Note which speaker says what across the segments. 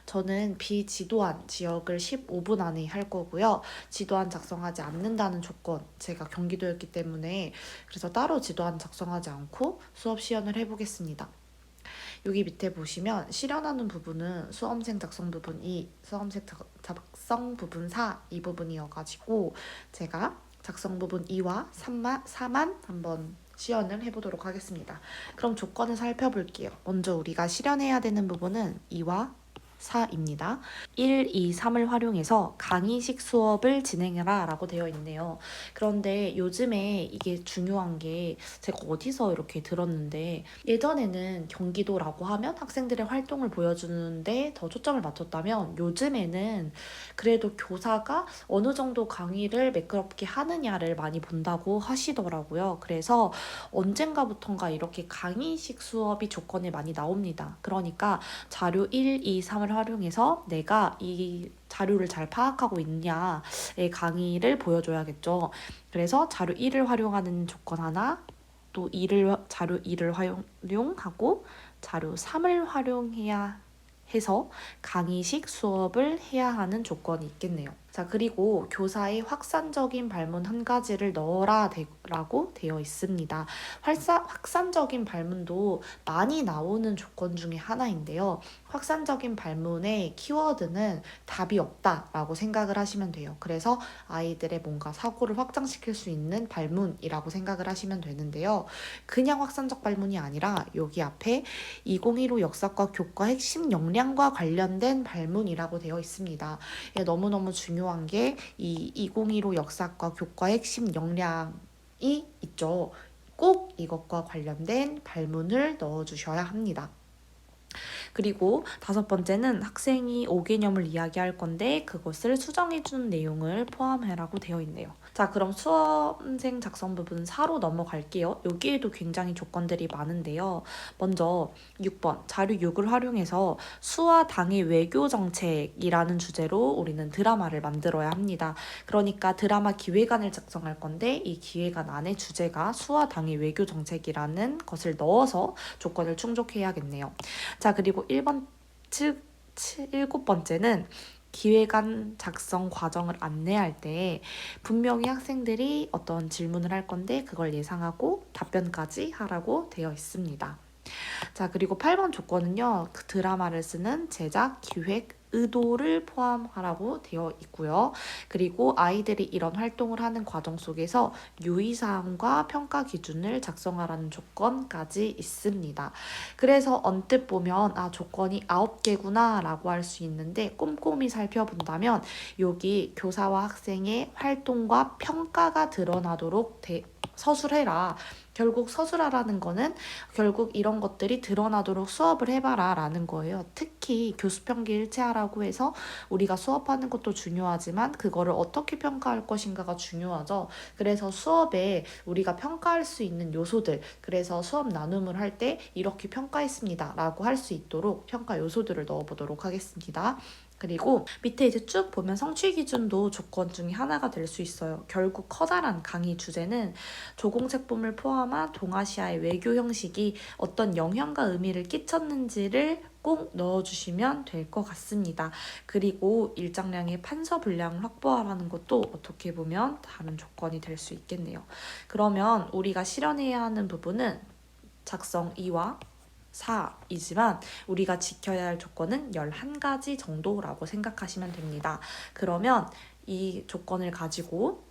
Speaker 1: 저는 비지도한 지역을 15분 안에 할 거고요. 지도안 작성하지 않는다는 조건, 제가 경기도였기 때문에 그래서 따로 지도안 작성하지 않고 수업 시연을 해보겠습니다. 여기 밑에 보시면 실현하는 부분은 수험생 작성 부분 2, 수험생 작성 부분 4, 이 부분이어가지고 제가 작성 부분 2와 4만 한번 시연을 해보도록 하겠습니다. 그럼 조건을 살펴볼게요. 먼저 우리가 실현해야 되는 부분은 2와 4입니다. 1, 2, 3을 활용해서 강의식 수업을 진행해라 라고 되어 있네요. 그런데 요즘에 이게 중요한 게 제가 어디서 이렇게 들었는데 예전에는 경기도라고 하면 학생들의 활동을 보여주는데 더 초점을 맞췄다면 요즘에는 그래도 교사가 어느 정도 강의를 매끄럽게 하느냐를 많이 본다고 하시더라고요. 그래서 언젠가부턴가 이렇게 강의식 수업이 조건에 많이 나옵니다. 그러니까 자료 1, 2, 3을 활용해서 내가 이 자료를 잘 파악하고 있냐의 강의를 보여줘야겠죠. 그래서 자료 1을 활용하는 조건 하나, 또 자료 2를 활용하고 자료 3을 활용해야 해서 강의식 수업을 해야 하는 조건이 있겠네요. 자, 그리고 교사의 확산적인 발문 한 가지를 넣어라 라고 되어 있습니다. 확산적인 발문도 많이 나오는 조건 중에 하나인데요. 확산적인 발문의 키워드는 답이 없다라고 생각을 하시면 돼요. 그래서 아이들의 뭔가 사고를 확장시킬 수 있는 발문이라고 생각을 하시면 되는데요. 그냥 확산적 발문이 아니라 여기 앞에 2015 역사과 교과 핵심 역량과 관련된 발문이라고 되어 있습니다. 너무너무 중요한 게 이 2015 역사과 교과 핵심 역량이 있죠. 꼭 이것과 관련된 발문을 넣어주셔야 합니다. 그리고 5번째는 학생이 5개념을 이야기할 건데 그것을 수정해준 내용을 포함해라고 되어 있네요. 자, 그럼 수험생 작성 부분 4로 넘어갈게요. 여기에도 굉장히 조건들이 많은데요. 먼저 6번 자료 6을 활용해서 수와 당의 외교 정책이라는 주제로 우리는 드라마를 만들어야 합니다. 그러니까 드라마 기획안을 작성할 건데 이 기획안 안에 주제가 수와 당의 외교 정책이라는 것을 넣어서 조건을 충족해야겠네요. 자, 그리고 7번째는 기획안 작성 과정을 안내할 때 분명히 학생들이 어떤 질문을 할 건데 그걸 예상하고 답변까지 하라고 되어 있습니다. 자, 그리고 8번 조건은요. 그 드라마를 쓰는 제작, 기획, 의도를 포함하라고 되어 있고요. 그리고 아이들이 이런 활동을 하는 과정 속에서 유의사항과 평가 기준을 작성하라는 조건까지 있습니다. 그래서 언뜻 보면 조건이 9개구나 라고 할 수 있는데 꼼꼼히 살펴본다면 여기 교사와 학생의 활동과 평가가 드러나도록 서술해라. 결국 서술하라는 거는 결국 이런 것들이 드러나도록 수업을 해봐라 라는 거예요. 특히 교수평기 일치하라고 해서 우리가 수업하는 것도 중요하지만 그거를 어떻게 평가할 것인가가 중요하죠. 그래서 수업에 우리가 평가할 수 있는 요소들, 그래서 수업 나눔을 할 때 이렇게 평가했습니다 라고 할 수 있도록 평가 요소들을 넣어보도록 하겠습니다. 그리고 밑에 이제 쭉 보면 성취 기준도 조건 중에 하나가 될 수 있어요. 결국 커다란 강의 주제는 조공책범을 포함한 동아시아의 외교 형식이 어떤 영향과 의미를 끼쳤는지를 꼭 넣어주시면 될 것 같습니다. 그리고 일정량의 판서 분량을 확보하라는 것도 어떻게 보면 다른 조건이 될 수 있겠네요. 그러면 우리가 실현해야 하는 부분은 작성 2와 4이지만 우리가 지켜야 할 조건은 11가지 정도라고 생각하시면 됩니다. 그러면 이 조건을 가지고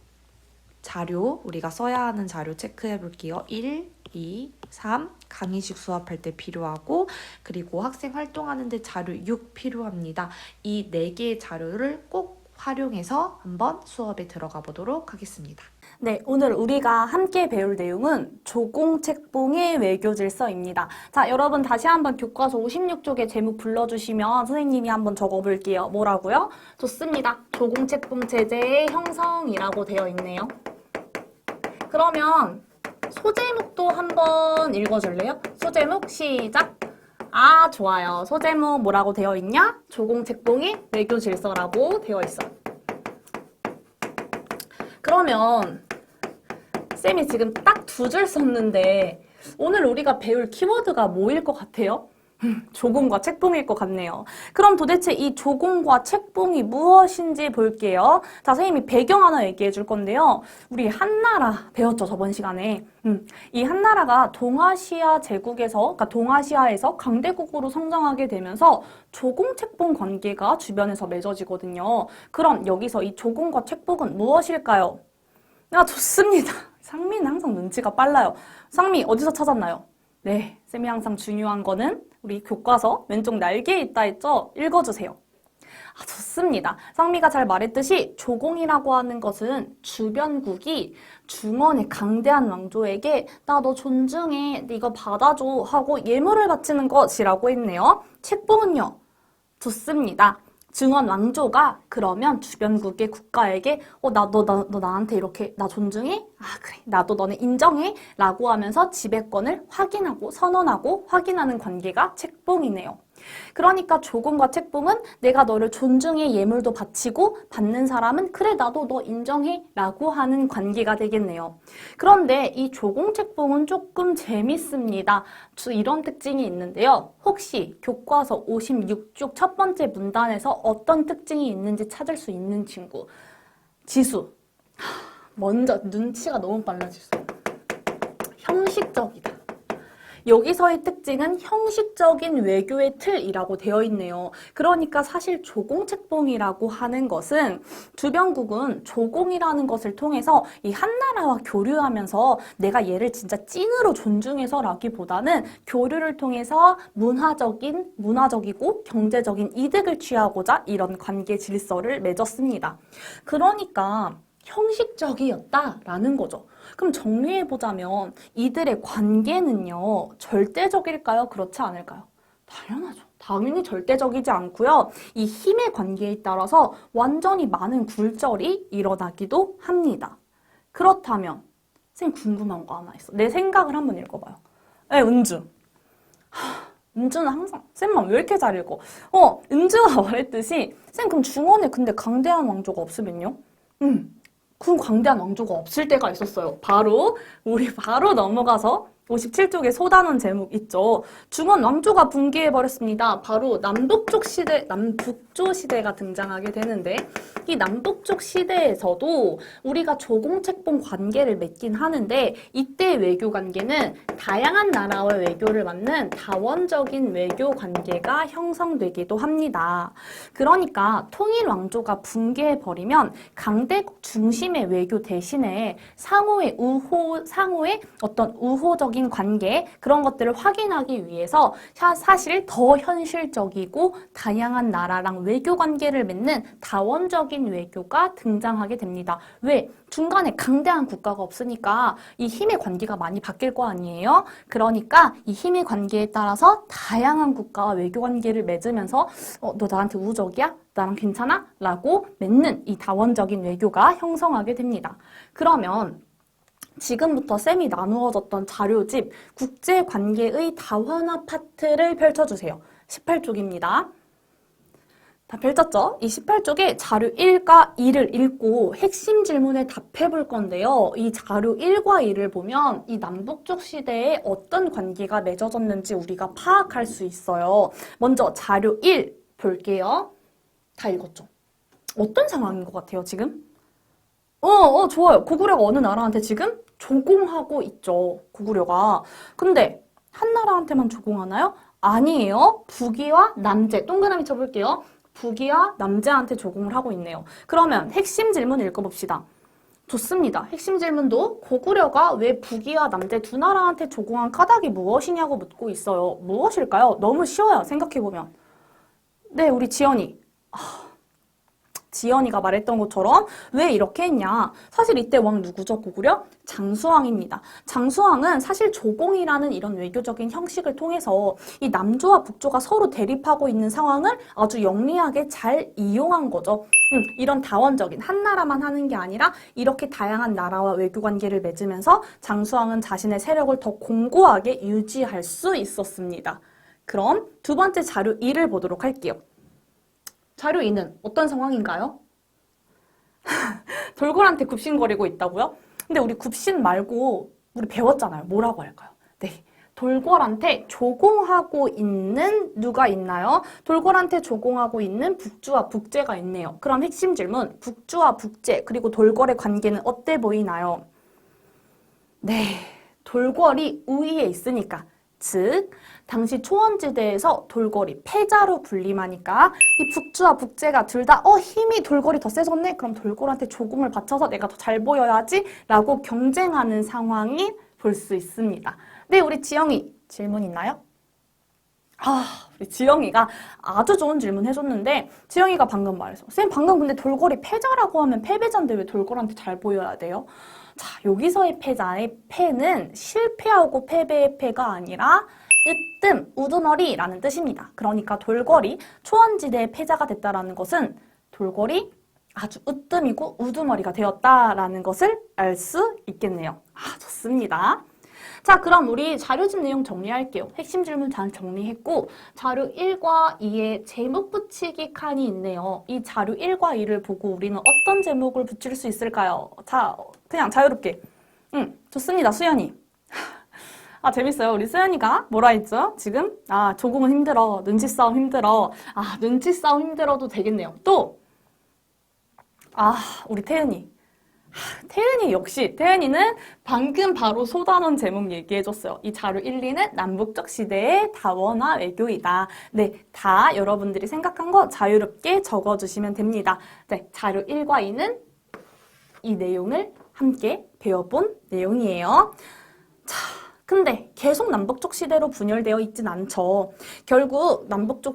Speaker 1: 자료, 우리가 써야 하는 자료 체크해 볼게요. 1, 2, 3 강의식 수업할 때 필요하고 그리고 학생 활동하는데 자료 6 필요합니다. 이 4개의 자료를 꼭 활용해서 한번 수업에 들어가 보도록 하겠습니다.
Speaker 2: 네, 오늘 우리가 함께 배울 내용은 조공책봉의 외교질서입니다. 자, 여러분 다시 한번 교과서 56쪽의 제목 불러주시면 선생님이 한번 적어볼게요. 뭐라고요? 좋습니다. 조공책봉 체제의 형성이라고 되어 있네요. 그러면 소제목도 한번 읽어줄래요? 소제목 시작! 좋아요. 소제목 뭐라고 되어 있냐? 조공책봉의 외교질서라고 되어 있어. 그러면 쌤이 지금 딱 2줄 썼는데 오늘 우리가 배울 키워드가 뭐일 것 같아요? 조공과 책봉일 것 같네요. 그럼 도대체 이 조공과 책봉이 무엇인지 볼게요. 자, 선생님이 배경 하나 얘기해 줄 건데요. 우리 한나라 배웠죠, 저번 시간에. 이 한나라가 동아시아 제국에서, 그러니까 동아시아에서 강대국으로 성장하게 되면서 조공, 책봉 관계가 주변에서 맺어지거든요. 그럼 여기서 이 조공과 책봉은 무엇일까요? 아, 좋습니다. 상미는 항상 눈치가 빨라요. 상미, 어디서 찾았나요? 네, 쌤이 항상 중요한 거는 우리 교과서 왼쪽 날개에 있다 했죠? 읽어주세요. 아, 좋습니다. 상미가 잘 말했듯이 조공이라고 하는 것은 주변국이 중원의 강대한 왕조에게 나 너 존중해, 이거 받아줘 하고 예물을 바치는 것이라고 했네요. 책봉은요? 좋습니다. 증원 왕조가 그러면 주변국의 국가에게 너 나한테 이렇게 나 존중해? 아 그래 나도 너네 인정해? 라고 하면서 지배권을 확인하고 선언하고 확인하는 관계가 책봉이네요. 그러니까 조공과 책봉은 내가 너를 존중해 예물도 바치고 받는 사람은 그래 나도 너 인정해 라고 하는 관계가 되겠네요. 그런데 이 조공 책봉은 조금 재밌습니다. 이런 특징이 있는데요. 혹시 교과서 56쪽 첫 번째 문단에서 어떤 특징이 있는지 찾을 수 있는 친구? 지수. 먼저 눈치가 너무 빨라 지수. 형식적이다. 여기서의 특징은 형식적인 외교의 틀이라고 되어 있네요. 그러니까 사실 조공책봉이라고 하는 것은 주변국은 조공이라는 것을 통해서 이 한나라와 교류하면서 내가 얘를 진짜 찐으로 존중해서라기보다는 교류를 통해서 문화적이고 경제적인 이득을 취하고자 이런 관계 질서를 맺었습니다. 그러니까 형식적이었다라는 거죠. 그럼 정리해보자면 이들의 관계는요, 절대적일까요? 그렇지 않을까요? 당연하죠. 당연히 절대적이지 않고요. 이 힘의 관계에 따라서 완전히 많은 굴절이 일어나기도 합니다. 그렇다면 선생님 궁금한 거 하나 있어. 내 생각을 한번 읽어봐요. 네, 은주. 은주는 항상 쌤만 왜 이렇게 잘 읽어? 은주가 말했듯이 쌤 그럼 중원에 근데 강대한 왕조가 없으면요? 그 광대한 왕조가 없을 때가 있었어요. 우리 바로 넘어가서 57쪽에 소단원 제목 있죠. 중원 왕조가 붕괴해버렸습니다. 바로 남북조 시대가 등장하게 되는데 이 남북쪽 시대에서도 우리가 조공책봉 관계를 맺긴 하는데 이때 외교 관계는 다양한 나라와 외교를 맡는 다원적인 외교 관계가 형성되기도 합니다. 그러니까 통일 왕조가 붕괴해버리면 강대국 중심의 외교 대신에 상호의 어떤 우호적인 관계 그런 것들을 확인하기 위해서 사실 더 현실적이고 다양한 나라랑 외교 관계를 맺는 다원적인 외교가 등장하게 됩니다. 왜? 중간에 강대한 국가가 없으니까 이 힘의 관계가 많이 바뀔 거 아니에요? 그러니까 이 힘의 관계에 따라서 다양한 국가와 외교 관계를 맺으면서 너 나한테 우호적이야? 나랑 괜찮아? 라고 맺는 이 다원적인 외교가 형성하게 됩니다. 그러면 지금부터 쌤이 나누어졌던 자료집 국제관계의 다원화 파트를 펼쳐주세요. 18쪽입니다. 다 펼쳤죠? 이 18쪽에 자료 1과 2를 읽고 핵심 질문에 답해 볼 건데요. 이 자료 1과 2를 보면 이 남북쪽 시대에 어떤 관계가 맺어졌는지 우리가 파악할 수 있어요. 먼저 자료 1 볼게요. 다 읽었죠? 어떤 상황인 것 같아요, 지금? 좋아요. 고구려가 어느 나라한테 지금 조공하고 있죠. 고구려가. 근데 한나라한테만 조공하나요? 아니에요. 북이와 남제. 동그라미 쳐볼게요. 북이와 남제한테 조공을 하고 있네요. 그러면 핵심 질문 읽어봅시다. 좋습니다. 핵심 질문도 고구려가 왜 북이와 남제 두 나라한테 조공한 까닭이 무엇이냐고 묻고 있어요. 무엇일까요? 너무 쉬워요. 생각해보면. 네, 우리 지연이. 지연이가 말했던 것처럼 왜 이렇게 했냐. 사실 이때 왕 누구죠? 고구려? 장수왕입니다. 장수왕은 사실 조공이라는 이런 외교적인 형식을 통해서 이 남조와 북조가 서로 대립하고 있는 상황을 아주 영리하게 잘 이용한 거죠. 이런 다원적인 한 나라만 하는 게 아니라 이렇게 다양한 나라와 외교 관계를 맺으면서 장수왕은 자신의 세력을 더 공고하게 유지할 수 있었습니다. 그럼 두 번째 자료 2를 보도록 할게요. 자료 2는 어떤 상황인가요? 돌고래한테 굽신거리고 있다고요? 근데 우리 굽신 말고 우리 배웠잖아요. 뭐라고 할까요? 네, 돌궐한테 조공하고 있는 누가 있나요? 돌궐한테 조공하고 있는 북주와 북제가 있네요. 그럼 핵심 질문, 북주와 북제 그리고 돌궐의 관계는 어때 보이나요? 네, 돌궐이 우위에 있으니까, 즉 당시 초원지대에서 돌궐이 패자로 군림하니까 이 북주와 북제가 둘 다 힘이 돌궐이 더 세졌네? 그럼 돌궐한테 조공을 바쳐서 내가 더 잘 보여야지 라고 경쟁하는 상황이 볼 수 있습니다. 네, 우리 지영이 질문 있나요? 우리 지영이가 아주 좋은 질문 해줬는데 지영이가 방금 말했어. 쌤 방금 근데 돌궐이 패자라고 하면 패배자인데 왜 돌궐한테 잘 보여야 돼요? 자, 여기서의 패자의 패는 실패하고 패배의 패가 아니라 으뜸, 우두머리라는 뜻입니다. 그러니까 돌궐이 초원지대의 패자가 됐다라는 것은 돌궐이 아주 으뜸이고 우두머리가 되었다라는 것을 알 수 있겠네요. 좋습니다. 자, 그럼 우리 자료집 내용 정리할게요. 핵심 질문 잘 정리했고 자료 1과 2에 제목 붙이기 칸이 있네요. 이 자료 1과 2를 보고 우리는 어떤 제목을 붙일 수 있을까요? 자, 그냥 자유롭게. 좋습니다. 수연이. 재밌어요. 우리 수연이가 뭐라 했죠? 지금? 조공은 힘들어. 눈치 싸움 힘들어. 눈치 싸움 힘들어도 되겠네요. 또 우리 태은이. 태은이 역시, 태은이는 방금 바로 소단원 제목 얘기해줬어요. 이 자료 1, 2는 남북적 시대의 다원화 외교이다. 네, 다 여러분들이 생각한 거 자유롭게 적어주시면 됩니다. 네, 자료 1과 2는 이 내용을 함께 배워본 내용이에요. 자, 근데 계속 남북적 시대로 분열되어 있진 않죠. 결국 남북조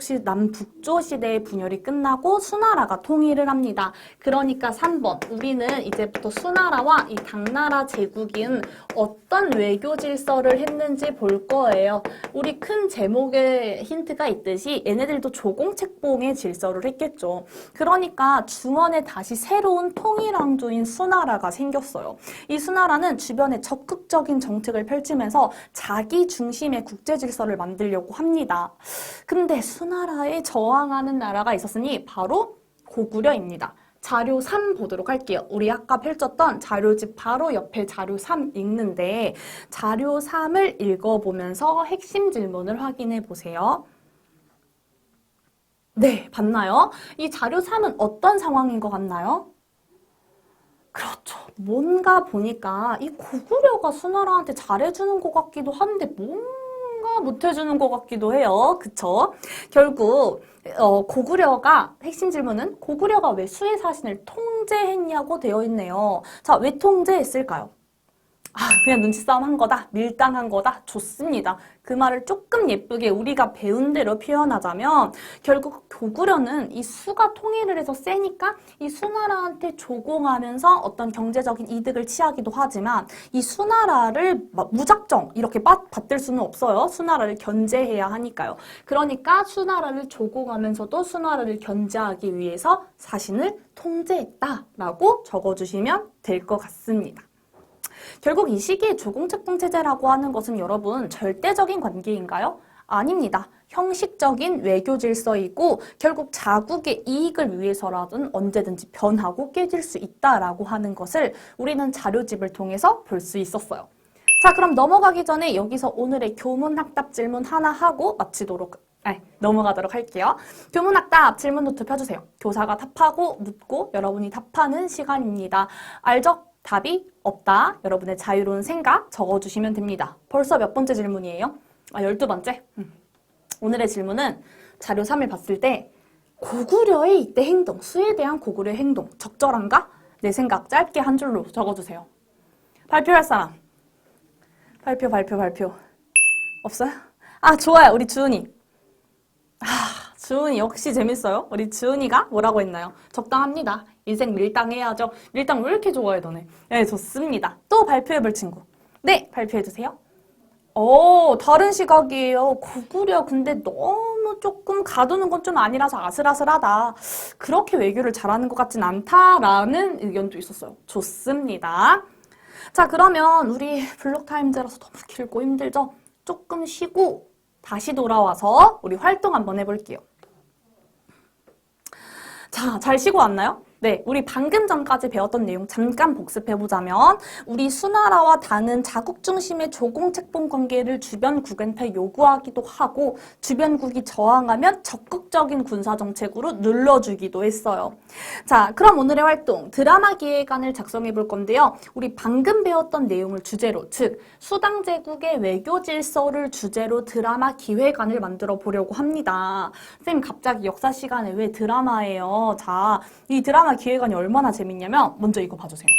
Speaker 2: 시대의 분열이 끝나고 수나라가 통일을 합니다. 그러니까 3번, 우리는 이제부터 수나라와 이 당나라 제국인 어떤 외교 질서를 했는지 볼 거예요. 우리 큰 제목에 힌트가 있듯이 얘네들도 조공책봉의 질서를 했겠죠. 그러니까 중원에 다시 새로운 통일왕조인 수나라가 생겼어요. 이 수나라는 주변에 적극적인 정책을 펼치면서 자기 중심의 국제 질서를 만들려고 합니다. 근데 수나라에 저항하는 나라가 있었으니 바로 고구려입니다. 자료 3 보도록 할게요. 우리 아까 펼쳤던 자료집 바로 옆에 자료 3 읽는데 자료 3을 읽어보면서 핵심 질문을 확인해 보세요. 네, 봤나요? 이 자료 3은 어떤 상황인 것 같나요? 그렇죠. 뭔가 보니까 이 고구려가 수나라한테 잘해주는 것 같기도 한데 뭔가 못해주는 것 같기도 해요. 그쵸? 결국 고구려가 핵심 질문은 고구려가 왜 수해사신을 통제했냐고 되어 있네요. 자, 왜 통제했을까요? 그냥 눈치 싸움 한 거다. 밀당한 거다. 좋습니다. 그 말을 조금 예쁘게 우리가 배운 대로 표현하자면 결국 고구려는 이 수가 통일을 해서 세니까 이 수나라한테 조공하면서 어떤 경제적인 이득을 취하기도 하지만 이 수나라를 무작정 이렇게 받들 수는 없어요. 수나라를 견제해야 하니까요. 그러니까 수나라를 조공하면서도 수나라를 견제하기 위해서 사신을 통제했다라고 적어주시면 될 것 같습니다. 결국 이 시기에 조공책봉 체제라고 하는 것은 여러분 절대적인 관계인가요? 아닙니다. 형식적인 외교 질서이고 결국 자국의 이익을 위해서라든 언제든지 변하고 깨질 수 있다라고 하는 것을 우리는 자료집을 통해서 볼 수 있었어요. 자, 그럼 넘어가기 전에 여기서 오늘의 교문학답 질문 하나 하고 넘어가도록 할게요. 교문학답 질문 노트 펴주세요. 교사가 답하고 묻고 여러분이 답하는 시간입니다. 알죠? 답이 없다. 여러분의 자유로운 생각 적어주시면 됩니다. 벌써 몇 번째 질문이에요? 12번째? 오늘의 질문은 자료 3을 봤을 때 고구려의 이때 행동, 수에 대한 고구려의 행동 적절한가? 내 생각 짧게 한 줄로 적어주세요. 발표할 사람. 발표. 없어요? 좋아요. 우리 주은이. 주은이 역시 재밌어요. 우리 주은이가 뭐라고 했나요? 적당합니다. 인생 밀당해야죠. 밀당 왜 이렇게 좋아해 너네? 네, 좋습니다. 또 발표해볼 친구. 네, 발표해주세요. 다른 시각이에요. 고구려 근데 너무 조금 가두는 건 좀 아니라서 아슬아슬하다. 그렇게 외교를 잘하는 것 같진 않다라는 의견도 있었어요. 좋습니다. 자, 그러면 우리 블록타임제라서 너무 길고 힘들죠? 조금 쉬고 다시 돌아와서 우리 활동 한번 해볼게요. 자, 잘 쉬고 왔나요? 네, 우리 방금 전까지 배웠던 내용 잠깐 복습해보자면 우리 수나라와 당은 자국 중심의 조공책봉 관계를 주변국한테 요구하기도 하고 주변국이 저항하면 적극적인 군사정책으로 눌러주기도 했어요. 자, 그럼 오늘의 활동 드라마 기획안을 작성해 볼 건데요. 우리 방금 배웠던 내용을 주제로, 즉 수당 제국의 외교 질서를 주제로 드라마 기획안을 만들어 보려고 합니다. 쌤 갑자기 역사 시간에 왜 드라마예요? 자, 이 드라마 기획안이 얼마나 재밌냐면 먼저 이거 봐주세요.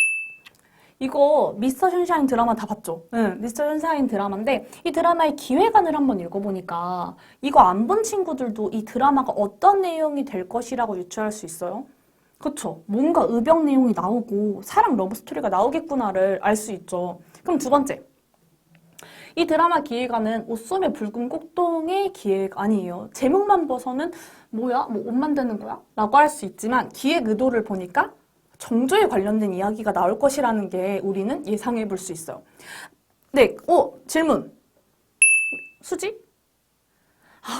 Speaker 2: 이거 미스터 션샤인 드라마 다 봤죠? 응, 미스터 션샤인 드라마인데 이 드라마의 기획안을 한번 읽어보니까 이거 안 본 친구들도 이 드라마가 어떤 내용이 될 것이라고 유추할 수 있어요? 그쵸? 뭔가 의병 내용이 나오고 사랑 러브 스토리가 나오겠구나를 알 수 있죠. 그럼 두 번째. 이 드라마 기획안은 옷소매 붉은 꼭동의 기획안이에요. 제목만 봐서는 뭐야? 뭐 옷 만드는 거야? 라고 할 수 있지만 기획 의도를 보니까 정조에 관련된 이야기가 나올 것이라는 게 우리는 예상해 볼 수 있어요. 네, 질문. 수지?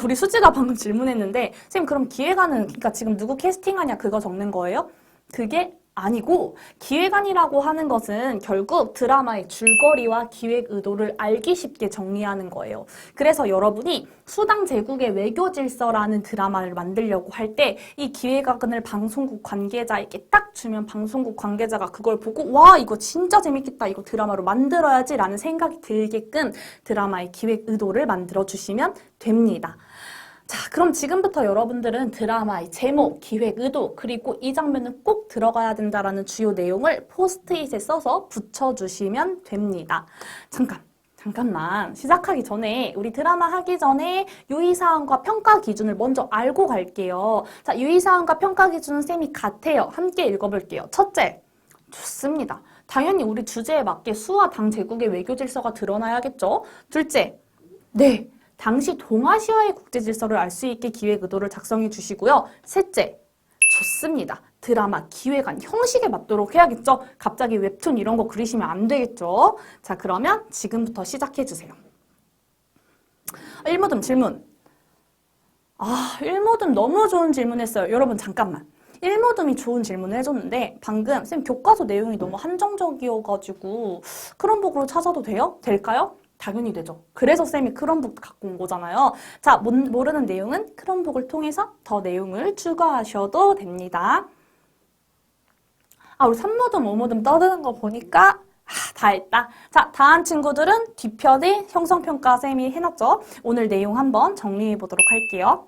Speaker 2: 우리 수지가 방금 질문했는데 쌤 그럼 기획안은 그러니까 지금 누구 캐스팅하냐 그거 적는 거예요? 그게 아니고 기획안이라고 하는 것은 결국 드라마의 줄거리와 기획 의도를 알기 쉽게 정리하는 거예요. 그래서 여러분이 수당 제국의 외교 질서라는 드라마를 만들려고 할 때 이 기획안을 방송국 관계자에게 딱 주면 방송국 관계자가 그걸 보고 와 이거 진짜 재밌겠다 이거 드라마로 만들어야지 라는 생각이 들게끔 드라마의 기획 의도를 만들어 주시면 됩니다. 자, 그럼 지금부터 여러분들은 드라마의 제목, 기획, 의도, 그리고 이 장면은 꼭 들어가야 된다라는 주요 내용을 포스트잇에 써서 붙여주시면 됩니다. 잠깐만. 시작하기 전에 우리 드라마 하기 전에 유의사항과 평가 기준을 먼저 알고 갈게요. 자, 유의사항과 평가 기준은 쌤이 같아요. 함께 읽어볼게요. 첫째, 좋습니다. 당연히 우리 주제에 맞게 수와 당 제국의 외교 질서가 드러나야겠죠. 둘째, 네. 당시 동아시아의 국제 질서를 알 수 있게 기획 의도를 작성해 주시고요. 셋째, 좋습니다. 드라마 기획안 형식에 맞도록 해야겠죠? 갑자기 웹툰 이런 거 그리시면 안 되겠죠? 자, 그러면 지금부터 시작해 주세요. 1모듬 질문. 1모듬 너무 좋은 질문했어요. 여러분 잠깐만. 1모듬이 좋은 질문을 해줬는데 방금 쌤 교과서 내용이 너무 한정적이어가지고 크롬북으로 찾아도 돼요? 될까요? 당연히 되죠. 그래서 쌤이 크롬북 갖고 온 거잖아요. 자, 모르는 내용은 크롬북을 통해서 더 내용을 추가하셔도 됩니다. 우리 3모듬, 5모듬 떠드는 거 보니까 다 했다. 자, 다 한 친구들은 뒤편에 형성평가 쌤이 해놨죠. 오늘 내용 한번 정리해 보도록 할게요.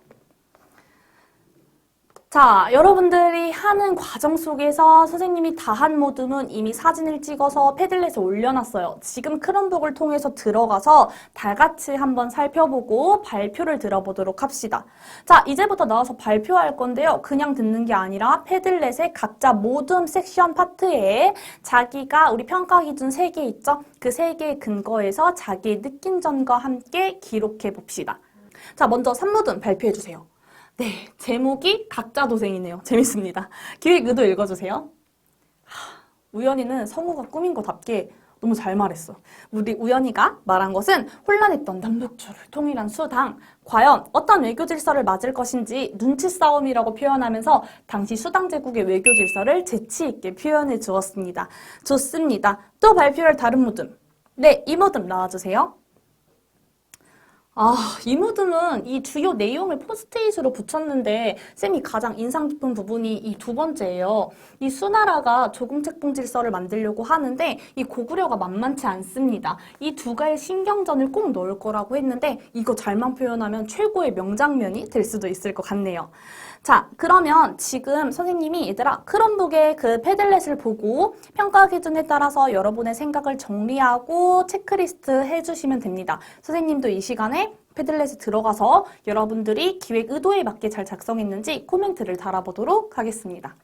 Speaker 2: 자, 여러분들이 하는 과정 속에서 선생님이 다 한 모듬은 이미 사진을 찍어서 패들렛에 올려놨어요. 지금 크롬북을 통해서 들어가서 다 같이 한번 살펴보고 발표를 들어보도록 합시다. 자, 이제부터 나와서 발표할 건데요. 그냥 듣는 게 아니라 패들렛에 각자 모듬 섹션 파트에 자기가 우리 평가 기준 3개 있죠? 그 3개의 근거에서 자기의 느낀 점과 함께 기록해 봅시다. 자, 먼저 3모듬 발표해 주세요. 네, 제목이 각자 도생이네요. 재밌습니다. 기획 의도 읽어주세요. 우연이는 성우가 꾸민 것답게 너무 잘 말했어. 우리 우연이가 말한 것은 혼란했던 남북주를 통일한 수당, 과연 어떤 외교 질서를 맞을 것인지 눈치 싸움이라고 표현하면서 당시 수당 제국의 외교 질서를 재치 있게 표현해 주었습니다. 좋습니다. 또 발표할 다른 모듬. 네, 이 모듬 나와주세요. 이 모듬은 이 주요 내용을 포스트잇으로 붙였는데 쌤이 가장 인상 깊은 부분이 이 두 번째예요. 이 수나라가 조공책봉 질서를 만들려고 하는데 이 고구려가 만만치 않습니다. 이 두 가지 신경전을 꼭 넣을 거라고 했는데 이거 잘만 표현하면 최고의 명장면이 될 수도 있을 것 같네요. 자, 그러면 지금 선생님이 얘들아 크롬북의 그 패들렛을 보고 평가 기준에 따라서 여러분의 생각을 정리하고 체크리스트 해주시면 됩니다. 선생님도 이 시간에 패들렛에 들어가서 여러분들이 기획 의도에 맞게 잘 작성했는지 코멘트를 달아보도록 하겠습니다.